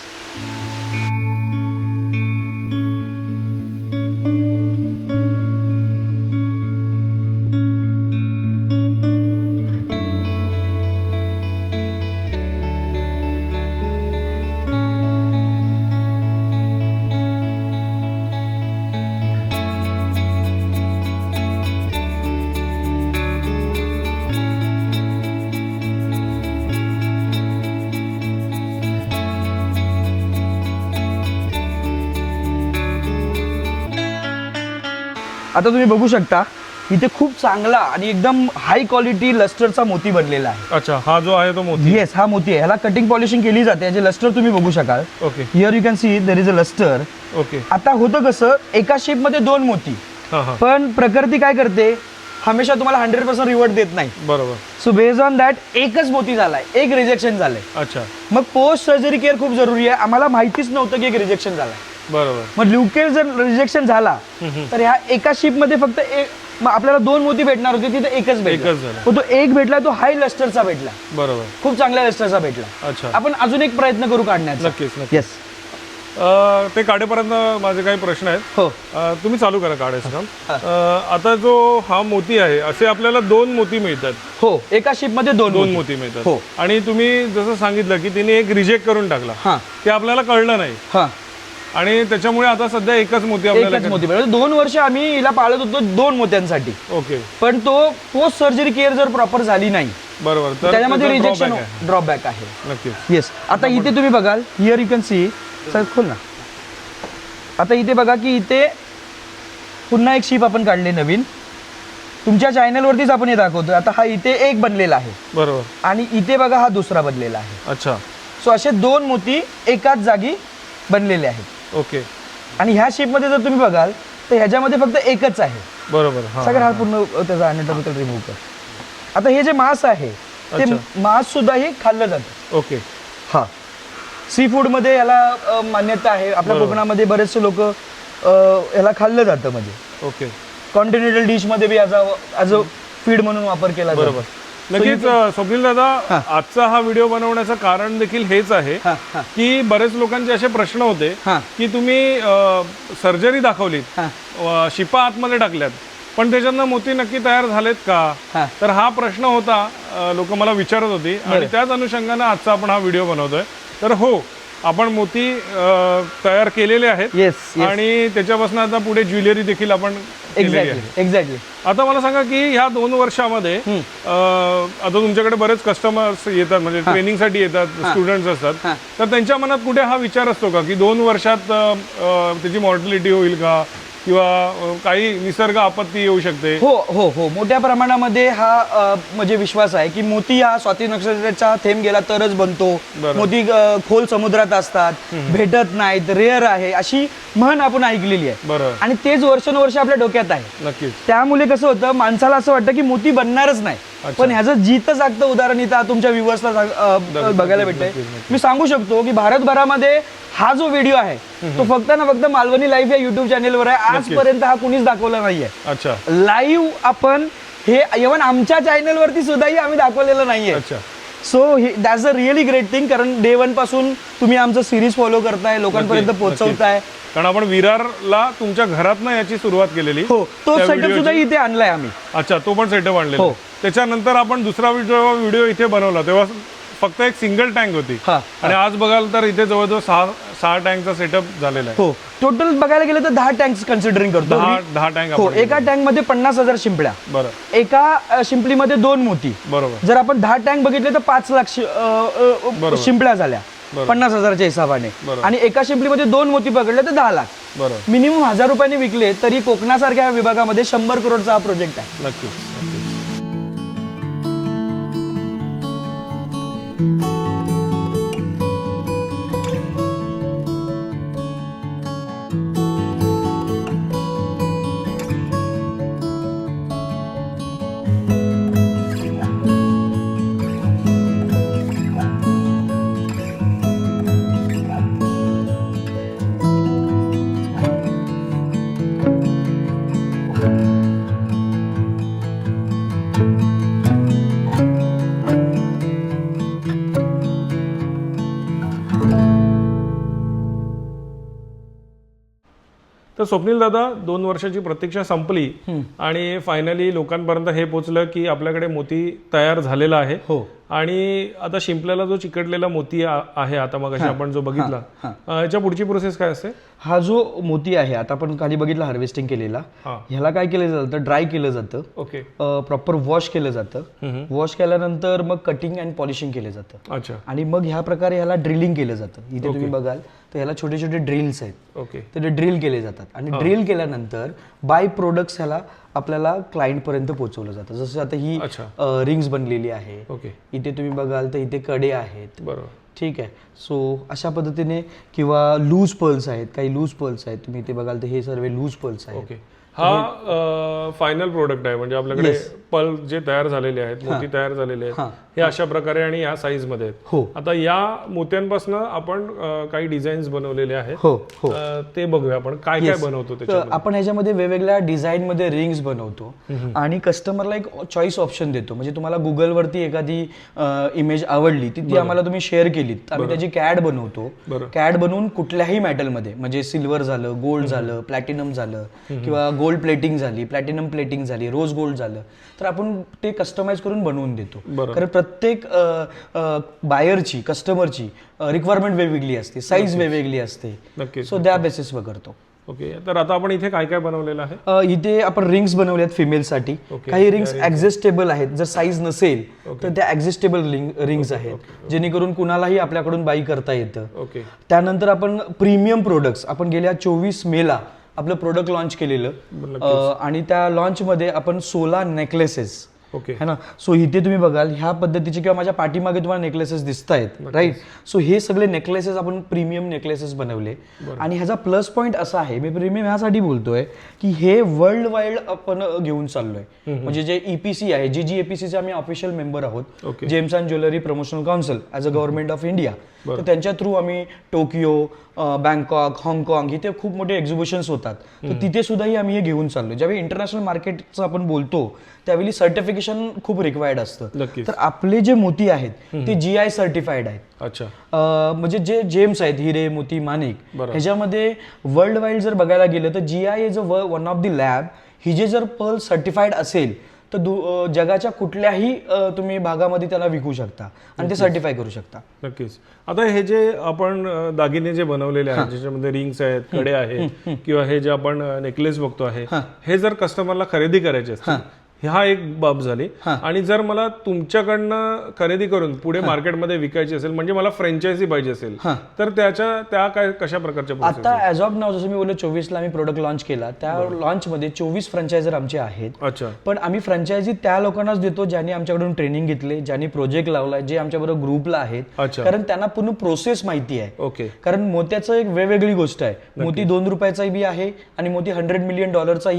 आता तुम्ही बघू शकता इथे खूप चांगला आणि एकदम हाय क्वालिटी लस्टरचा मोती बनलेला आहे. अच्छा, हा जो आहे तो मोती. येस, हा मोती आहे. ह्याला कटिंग पॉलिशिंग केली जाते. याचे लस्टर तुम्ही बघू शकाल. Okay. Here you can see there is a lustre. Okay. आता होतं कसं, एका शेप मध्ये 2 मोती, पण प्रकृती काय करते, हमेशा तुम्हाला 100% रिवॉर्ड देत नाही. बरोबर. सो बेस्ड ऑन दॅट एकच मोती झालाय, एक रिजेक्शन झालंय. अच्छा. मग पोस्ट सर्जरी केअर खूप जरुरी आहे. आम्हाला माहितीच नव्हतं की एक रिजेक्शन झालाय. बरोबर. मग ल्युकेज जर रिजेक्शन झाला तर ह्या एका शिप मध्ये फक्त मग आपल्याला 2 मोती भेटणार होते, तिथे एकच भेटला. तो एक भेटला, तो हाय लस्टरचा भेटला. बरोबर. खूप चांगल्या लस्टरचा भेटला. अच्छा. आपण अजून एक प्रयत्न करू काढण्याचा. नक्कीच. येस. ते काढेपर्यंत माझे काही प्रश्न आहेत. हो. तुम्ही चालू करा काढायचं काम. आता जो हा मोती आहे, असे आपल्याला 2 मोती मिळतात. हो, एका शिप मध्ये 2 मोती मिळतात. हो. आणि तुम्ही जसं सांगितलं की तिने एक रिजेक्ट करून टाकला, ते आपल्याला कळलं नाही. आणि त्याच्यामुळे आता सध्या एकच मोती आपल्याला. 2 वर्ष आम्ही हिला पाळत होतो 2 मोत्यांसाठी. ओके. पण तो पोस्ट सर्जरी केअर जर प्रॉपर झाली नाही, बरोबर, तर त्याच्यामध्ये रिजेक्शन ड्रॉबॅक आहे. नक्कीच. येस. आता इथे तुम्ही बघाल, here you can C. Sir खोल ना. आता इथे बघा की इथे पुन्हा एक शिप आपण काढले नवीन. तुमच्या चॅनलवरतीच आपण हे दाखवतो. आता हा इथे एक बनलेला आहे. बरोबर. आणि इथे बघा हा दुसरा बनलेला आहे. अच्छा. सो असे 2 मोती एकाच जागी बनलेले आहेत. ओके. आणि ह्या शेपमध्ये जर तुम्ही बघाल तर ह्याच्यामध्ये फक्त एकच आहे. बरोबर. सगळं हा पूर्ण त्याचा अॅनाटॉमिकल रिमूव्ह कर. आता हे जे मांस आहे ते मांस सुद्धा हे खाल्लं जातं. ओके. हा, सी फूड मध्ये याला मान्यता आहे. आपल्या कोकणामध्ये बरेचसे लोक याला खाल्लं जातं. म्हणजे ओके. कॉन्टिनेंटल डिश मध्ये बी ॲज अ फीड म्हणून वापर केला जातो. नक्कीच. स्वप्नील दादा, आजचा हा व्हिडिओ बनवण्याचं कारण देखील हेच आहे की बरेच लोकांचे असे प्रश्न होते की तुम्ही सर्जरी दाखवली, शिपा आतमध्ये टाकल्यात, पण त्याच्यातनं मोती नक्की तयार झालेत का? तर हा प्रश्न होता, लोक मला विचारत होती. आणि त्याच अनुषंगाने आजचा आपण हा व्हिडिओ बनवतोय. तर हो, आपण मोती तयार केलेले आहेत. आणि त्याच्यापासून आता पुढे ज्वेलरी देखील आपण एक्झॅक्टली. आता मला सांगा की ह्या 2 वर्षामध्ये आता तुमच्याकडे बरेच कस्टमर्स येतात, म्हणजे ट्रेनिंगसाठी येतात, स्टुडंट्स असतात, तर त्यांच्या मनात कुठे हा विचार असतो का की 2 वर्षात त्याची मॉर्टॅलिटी होईल का, किंवा काही निसर्ग आपत्ती येऊ शकते? हो हो हो, मोठ्या प्रमाणामध्ये हा म्हणजे विश्वास आहे की मोती हा स्वाती नक्षत्राचा थेंब गेला तरच बनतो. मोती खोल समुद्रात असतात, भेटत नाहीत, रेअर आहे, अशी म्हण आपण ऐकलेली आहे. आणि तेच वर्षानुवर्ष आपल्या डोक्यात आहे. नक्कीच. त्यामुळे कसं होतं, माणसाला असं वाटतं की मोती बनणारच नाही. पण ह्याचं जिथं जागतं उदाहरण इथं तुमच्या व्ह्यूअर्सला बघायला भेटतंय. मी सांगू शकतो की भारतभरामध्ये हा जो व्हिडिओ आहे तो फक्त ना फक्त मालवणी लाईव्ह या युट्यूब चॅनेलवर आहे. आजपर्यंत हा कुणीच दाखवला नाहीये. अच्छा. लाईव्ह आपण हे इव्हन आमच्या चॅनलवरती सुद्धाही आम्ही दाखवलेलं नाहीये. So that's a really great thing. कारण डे 1 पासून तुम्ही आमचं सिरीज फॉलो करताय, लोकांपर्यंत पोहोचवताय. कारण आपण विरारला तुमच्या घरातनं याची सुरुवात केलेली. हो, तो सेटअप सुद्धा इथे आणलाय आम्ही. अच्छा, तो पण सेटअप आणलेला. त्याच्यानंतर आपण दुसरा व्हिडिओ इथे बनवला तेव्हा फक्त एक सिंगल टँक होती. आणि आज बघाल तर इथे जवळजवळ 6 टँकचा सेटअप झालेला आहे. हो, टोटल बघायला गेलं तर 10 टँक्स कन्सिडरिंग करतो. 10 टँक. हो, एका टँक मध्ये 50,000 शिंपड्या. बरं. एका शिंपलीमध्ये 2 मोती. बरोबर. जर आपण 10 टँक बघितले तर 5 लाख शिंपड्या झाल्या 50,000च्या हिशोबाने. आणि एका शिंपलीमध्ये 2 मोती पकडले तर 10 लाख. बरोबर. मिनिमम 1000 रुपयांनी विकले तरी कोकणासारख्या विभागामध्ये 100 करोडचा हा प्रोजेक्ट आहे. नक्कीच. तर स्वप्नील दादा, 2 वर्षाची प्रतीक्षा संपली आणि फायनली लोकांपर्यंत हे पोहोचलं की आपल्याकडे मोती तयार झालेला आहे. हो. आणि आता शिंपल्याला जो चिकटलेला मोती आहे, आता मग आपण जो बघितला, याच्या पुढची प्रोसेस काय असते? हा जो मोती आहे आता आपण खाली बघितला हार्वेस्टिंग केलेला, ह्याला काय केलं जातं, ड्राय केलं जातं. ओके. प्रॉपर वॉश केलं जातं. वॉश केल्यानंतर मग कटिंग अँड पॉलिशिंग केलं जातं. अच्छा. आणि मग ह्या प्रकारे ह्याला ड्रिलिंग केलं जातं. इथे तुम्ही बघाल तर ह्याला छोटे छोटे ड्रिल्स आहेत. ओके. तर ते ड्रिल केले जातात आणि ड्रिल केल्यानंतर बाय प्रोडक्ट्स ह्याला आपल्याला क्लायंट पर्यंत पोहोचवलं जातं. जसं आता ही रिंग्स बनलेली आहे. ओके. इथे तुम्ही बघाल तर इथे कडे आहेत. बरोबर. ठीक आहे. सो अशा पद्धतीने, किंवा लूज पर्ल्स आहेत, काही लूज पर्ल्स आहेत. तुम्ही इथे बघाल तर हे सर्व लूज पर्ल्स आहेत. ओके. हा फायनल प्रोडक्ट आहे, म्हणजे आपल्याकडे पल जे तयार झालेले आहेत, मोती तयार झालेले आहेत, हे अशा प्रकारे आणि या साईज मध्ये आहेत. हो. आता या मोत्यांपासून आपण काही डिझाईन्स बनवलेले आहेत. हो हो. ते बघूया आपण काय काय बनवतो त्याच्यामध्ये. आपण ह्याच्यामध्ये वेगवेगळ्या डिझाईन मध्ये रिंग्स बनवतो आणि कस्टमरला एक चॉईस ऑप्शन देतो. म्हणजे तुम्हाला गुगल वरती एखादी इमेज आवडली ती आम्हाला तुम्ही शेअर केलीत, आम्ही त्याची कॅड बनवतो. कॅड बनवून कुठल्याही मेटलमध्ये, म्हणजे सिल्वर झालं, गोल्ड झालं, प्लॅटिनम झालं, किंवा गोल्ड प्लेटिंग झाली, प्लॅटिनम प्लेटिंग झाली, रोज गोल्ड झालं, तर आपण ते कस्टमाइज करून बनवून देतो. कारण प्रत्येक बायरची, कस्टमरची रिक्वायरमेंट वेगवेगळी असते, साईज वेगवेगळी असते. सो त्या बेसिसवर करतो. ओके. तर आता आपण इथे काय काय बनवलेलं आहे? इथे आपण रिंग्स बनवल्यात फिमेलसाठी. काही रिंग्स ऍडजस्टेबल आहेत. जर साईज नसेल तर त्या ऍडजस्टेबल रिंग्स आहेत, जेणेकरून कुणालाही आपल्याकडून बाई करता येतं. ओके. त्यानंतर आपण प्रीमियम प्रोडक्ट्स, आपण गेल्या 24 मेला आपलं प्रोडक्ट लॉन्च केलेलं आणि त्या लॉन्च मध्ये आपण 16 नेकलेसेस. ओके. है ना. सो इथे तुम्ही बघाल ह्या पद्धतीचे, किंवा माझ्या पाठीमागे तुम्हाला नेकलेसेस दिसत आहेत, राईट. सो हे सगळे नेकलेसेस आपण प्रीमियम नेकलेसेस बनवले. आणि ह्याचा प्लस पॉईंट असा आहे, मी प्रीमियम ह्यासाठी बोलतोय की हे वर्ल्ड वाईड आपण घेऊन चाललोय. म्हणजे जे EPC आहे, GGAPCचे आम्ही ऑफिशियल मेंबर आहोत, gems and jewellery promotional council as a government of India. तर त्यांच्या थ्रू आम्ही टोकियो, बँकॉक, हाँगकाँग इथे खूप मोठे एक्झिबिशन्स होतात, तर तिथे सुद्धाही आम्ही हे घेऊन चाललो. ज्यावेळी इंटरनॅशनल मार्केटचं आपण बोलतो त्यावेळी सर्टिफिकेशन खूप रिक्वायर्ड असतं. तर आपले जे मोती आहेत ते GI सर्टिफाईड आहेत. अच्छा. म्हणजे जे जेम्स आहेत, हिरे, मोती, माणिक, ह्याच्यामध्ये वर्ल्ड वाईड जर बघायला गेलं तर GI is one of the lab. ही जे जर पर्ल सर्टिफाईड असेल तर जगाच्या कुठल्याही तुम्ही भागामध्ये त्याला विकू शकता आणि ते सर्टिफाय करू शकता. नक्कीच. आता हे जे आपण दागिने जे बनवलेले आहेत, ज्याच्यामध्ये रिंग्स आहेत, कडे आहेत, किंवा हे जे आपण नेकलेस बघतो आहे, हे जर कस्टमरला खरेदी करायचे असतील, हा एक बाब झाली. आणि जर मला तुमच्याकडनं खरेदी करून पुढे मार्केटमध्ये विकायची असेल, म्हणजे मला फ्रँचायझी पाहिजे असेल, तर त्या काय कशा प्रकारच्या प्रोसेस? आता ॲज ऑफ नाव, जसं मी बोललो 24 ला आम्ही प्रोडक्ट लॉन्च केला, त्या लॉन्च मध्ये 24 फ्रँचायझर आमचे आहेत. अच्छा. पण आम्ही फ्रँचायझी त्या लोकांनाच देतो ज्यांनी आमच्याकडून ट्रेनिंग घेतले, ज्यांनी प्रोजेक्ट लावलाय, जे आमच्याबरोबर ग्रुपला आहेत, कारण त्यांना पूर्ण प्रोसेस माहिती आहे. ओके. कारण मोत्याचं एक वेगवेगळी गोष्ट आहे. मोती 2 रुपयाचाही बी आहे आणि मोती $100 मिलियन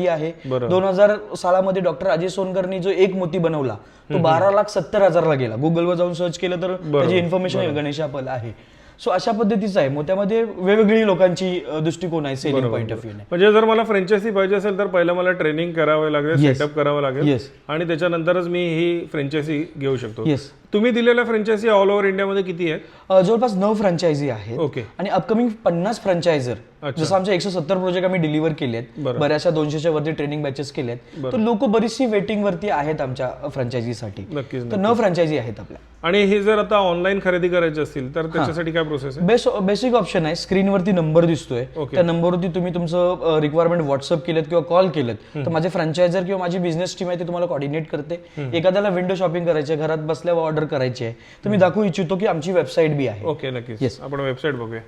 आहे. 2000 सालामध्ये डॉक्टर अजय सोनकरनी जो एक मोती बनवला तो 12,70,000 ला गेला. गुगलवर जाऊन सर्च केलं तर त्याची इन्फॉर्मेशन गणेशापल आहे. सो अशा पद्धतीचं आहे. मोत्यामध्ये वेगवेगळी लोकांची दृष्टिकोन आहे, सेलिंग पॉईंट ऑफ व्ह्यू. म्हणजे जर मला फ्रँचायझी पाहिजे असेल तर पहिलं मला ट्रेनिंग करावं लागेल, सेटअप करावं लागेल, आणि त्याच्यानंतरच मी ही फ्रँचायझी घेऊ शकतो. तुम्ही दिलेल्या फ्रँचायझी ऑल ओव्हर इंडियामध्ये किती आहेत? जवळपास 9 फ्रँचायझी आहेत. ओके. आणि अपकमिंग 50 फ्रँचायझर, जसं आमचे 170 प्रोजेक्ट आम्ही डिलिव्हर केलेत, बऱ्याचशा 200च्या वरती ट्रेनिंग बॅचेस केलेत, तर लोक बरीचशी वेटिंग वरती आहेत आमच्या फ्रँचायझीसाठी. नक्कीच. तर 9 फ्रँचायझी आहेत आपल्या. आणि हे जर आता ऑनलाईन खरेदी करायची असतील तर त्याच्यासाठी काय प्रोसेस आहे? बेसिक ऑप्शन आहे. स्क्रीनवरती नंबर दिसतोय, त्या नंबरवरती तुम्ही तुमचं रिक्वायरमेंट व्हॉट्सअप केलं किंवा कॉल केलं तर माझे फ्रँचायझर किंवा माझी बिझनेस टीम आहे ते तुम्हाला कॉर्डिनेट करते. एखाद्याला विंडो शॉपिंग करायची आहे, घरात बसल्या ऑर्डर करायची आहे, तर मी दाखवू इच्छितो की आमची वेबसाईट बी आहे. ओके. नक्कीच. आपण वेबसाईट बघूया.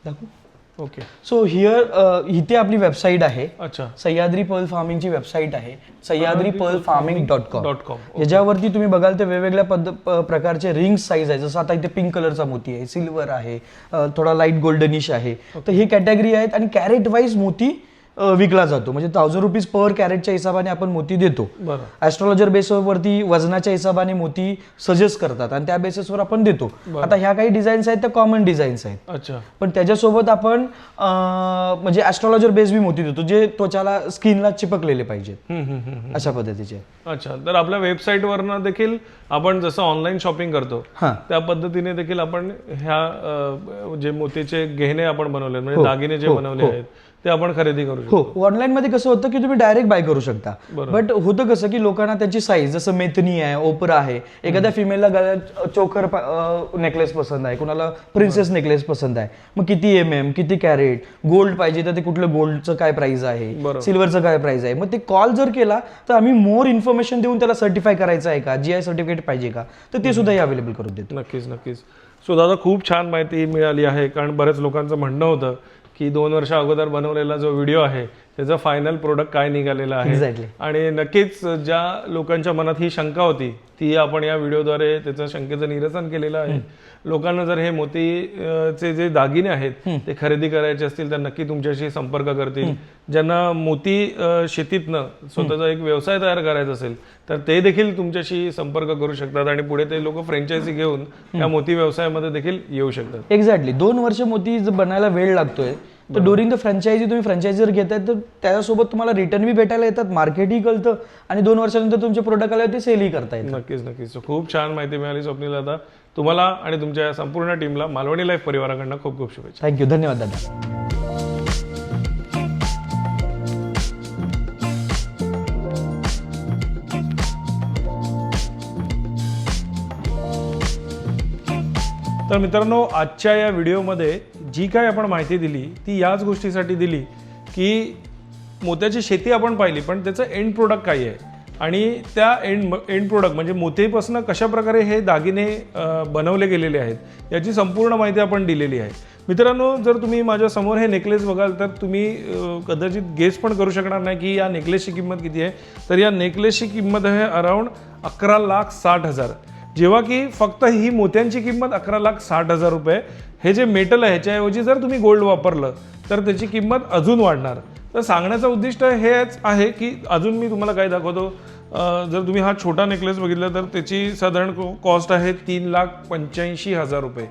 दाखवू. ओके. सो हिअर इथे आपली वेबसाईट आहे. अच्छा. सह्याद्री पर्ल फार्मिंगची वेबसाईट आहे, sahyadripearlfarming.com. .com. याच्यावरती तुम्ही बघाल तर वेगवेगळ्या प्रकारचे रिंग साईज आहे. जसं आता इथे पिंक कलरचा मोती आहे, सिल्वर आहे, थोडा लाईट गोल्डनिश आहे. तर ही कॅटेगरी आहेत आणि कॅरेट वाईज मोती विकला जातो. म्हणजे 1000 रुपीज पर कॅरेटच्या हिशोबाने आपण मोती देतो. बरं. ऍस्ट्रॉलॉजर बेसवरती वजनाच्या हिशोबाने मोती सजेस्ट करतात आणि त्या बेसिसवर आपण देतो. आता ह्या काही डिझाईन्स आहेत त्या कॉमन डिझाईन्स आहेत. अच्छा. पण त्याच्यासोबत आपण म्हणजे ऍस्ट्रॉलॉजर बेस बी मोती देतो जे त्वचाला स्किनला चिपकलेले पाहिजेत अशा पद्धतीचे. अच्छा. तर आपल्या वेबसाईटवरनं देखील आपण जसं ऑनलाईन शॉपिंग करतो त्या पद्धतीने देखील आपण ह्या जे मोतीचे गहने आपण बनवले म्हणजे दागिने जे बनवले आहेत ते आपण खरेदी करू शकतो. हो, ऑनलाईन मध्ये कसं होतं की तुम्ही डायरेक्ट बाय करू शकता. बट होतं कसं की लोकांना त्यांची साईज, जसं मेथनी आहे, ओपरा आहे, एखाद्या फिमेलला गळ्यात चोकर नेकलेस पसंत आहे, कुणाला प्रिन्सेस नेकलेस पसंत आहे, मग किती MM, किती कॅरेट, गोल्ड पाहिजे तर ते कुठलं गोल्डचं काय प्राइस आहे, सिल्वरचं काय प्राइस आहे, मग ते कॉल जर केला तर आम्ही मोर इन्फॉर्मेशन देऊन त्याला सर्टिफाय करायचं आहे का, GI सर्टिफिकेट पाहिजे का, तर ते सुद्धा अवेलेबल करून देतो. नक्कीच नक्कीच. सो दादा खूप छान माहिती मिळाली आहे, कारण बरेच लोकांचं म्हणणं होतं की 2 वर्ष अगोदर बनवलेला जो व्हिडिओ आहे त्याचा फायनल प्रोडक्ट काय निघालेला आहे. Exactly. आणि नक्कीच ज्या लोकांच्या मनात ही शंका होती ती आपण या व्हिडिओद्वारे त्याचं शंकेचं निरसन केलेलं आहे. लोकांना जर हे मोतीचे जे दागिने आहेत ते खरेदी करायचे असतील तर नक्की तुमच्याशी संपर्क करतील. ज्यांना मोती शेतीतनं स्वतःचा एक व्यवसाय तयार करायचा असेल तर ते देखील तुमच्याशी संपर्क करू शकतात आणि पुढे ते लोक फ्रँचायझी घेऊन या मोती व्यवसायामध्ये देखील येऊ शकतात. एक्झॅक्टली 2 वर्ष मोती बनायला वेळ लागतोय तर ड्युरिंग द फ्रँचायझी तुम्ही फ्रँचायझी जर घेताय तर त्याच्यासोबत तुम्हाला रिटर्न बी भेटायला येतात, मार्केटही कळतं आणि 2 वर्षानंतर तुमचे प्रोडक्ट आले ते सेलही करता येतात. नक्कीच नक्कीच. खूप छान माहिती मिळाली स्वप्नील दादा. तुम्हाला आणि तुमच्या संपूर्ण टीमला मालवणी लाईफ परिवाराकडनं खूप खूप शुभेच्छा. थँक्यू. धन्यवाद दादा. तर मित्रांनो, आजच्या या व्हिडिओमध्ये जी काय आपण माहिती दिली ती याच गोष्टीसाठी दिली की मोत्याची शेती आपण पाहिली पण त्याचं एंड प्रोडक्ट काय आहे आणि त्या एंड प्रोडक्ट म्हणजे मोत्यापासून कशा प्रकारे हे दागिने बनवले गेलेले आहेत याची संपूर्ण माहिती आपण दिलेली आहे. मित्रांनो, जर तुम्ही माझ्या समोर हे नेकलेस बघाल तर तुम्ही कदाचित गेस पण करू शकणार नाही की या नेकलेसची किंमत किती आहे. तर या नेकलेसची किंमत आहे अराउंड 11,60,000, जेव्हा की फक्त ही मोत्यांची किंमत 11,60,000 रुपये. हे जे मेटल आहे ह्याच्याऐवजी जर तुम्ही गोल्ड वापरलं तर त्याची किंमत अजून वाढणार. तर सांगण्याचं उद्दिष्ट हेच आहे की अजून मी तुम्हाला काय दाखवतो. जर तुम्ही हा छोटा नेकलेस बघितला तर त्याची साधारण कॉस्ट आहे 3,85,000 रुपये.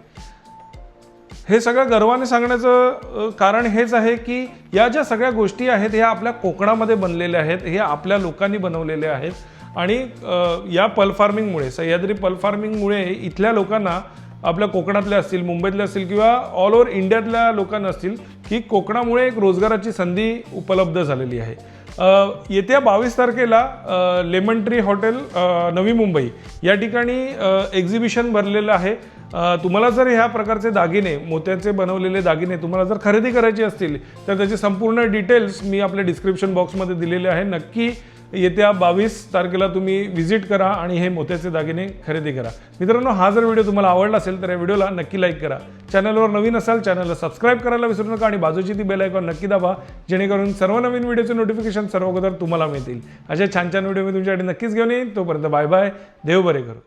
हे सगळं गर्वाने सांगण्याचं कारण हेच आहे की या ज्या सगळ्या गोष्टी आहेत ह्या आपल्या कोकणामध्ये बनलेल्या आहेत, हे आपल्या लोकांनी बनवलेले आहेत आणि या पल फार्मिंगमुळे, सह्याद्री पल फार्मिंगमुळे इथल्या लोकांना, आपल्या कोकणातल्या असतील, मुंबईतल्या असतील किंवा ऑल ओव्हर इंडियातल्या लोकांना असतील की कोकणामुळे एक रोजगाराची संधी उपलब्ध झालेली आहे. येत्या 22 तारखेला lemon tree hotel Navi Mumbai या ठिकाणी एक्झिबिशन भरलेलं आहे. तुम्हाला जर ह्या प्रकारचे दागिने, मोत्याचे बनवलेले दागिने तुम्हाला जर खरेदी करायचे असतील तर त्याचे संपूर्ण डिटेल्स मी आपल्या डिस्क्रिप्शन बॉक्समध्ये दिलेले आहे. नक्की येत्या 22 तारखेला तुम्ही व्हिजिट करा आणि हे मोत्याचे दागिने खरेदी करा. मित्रांनो, हा जर व्हिडिओ तुम्हाला आवडला असेल तर या व्हिडिओला नक्की लाईक करा. चॅनलवर नवीन असाल चॅनलला सबस्क्राईब करायला विसरू नका आणि बाजूची ती बेल आयकॉन नक्की दाबा, जेणेकरून सर्व नवीन व्हिडिओचे नोटिफिकेशन सर्व अगोदर तुम्हाला मिळतील. अशा छान छान व्हिडिओ मी तुमच्यासाठी नक्कीच घेऊन येईन. तोपर्यंत बाय बाय. देव बरे करू.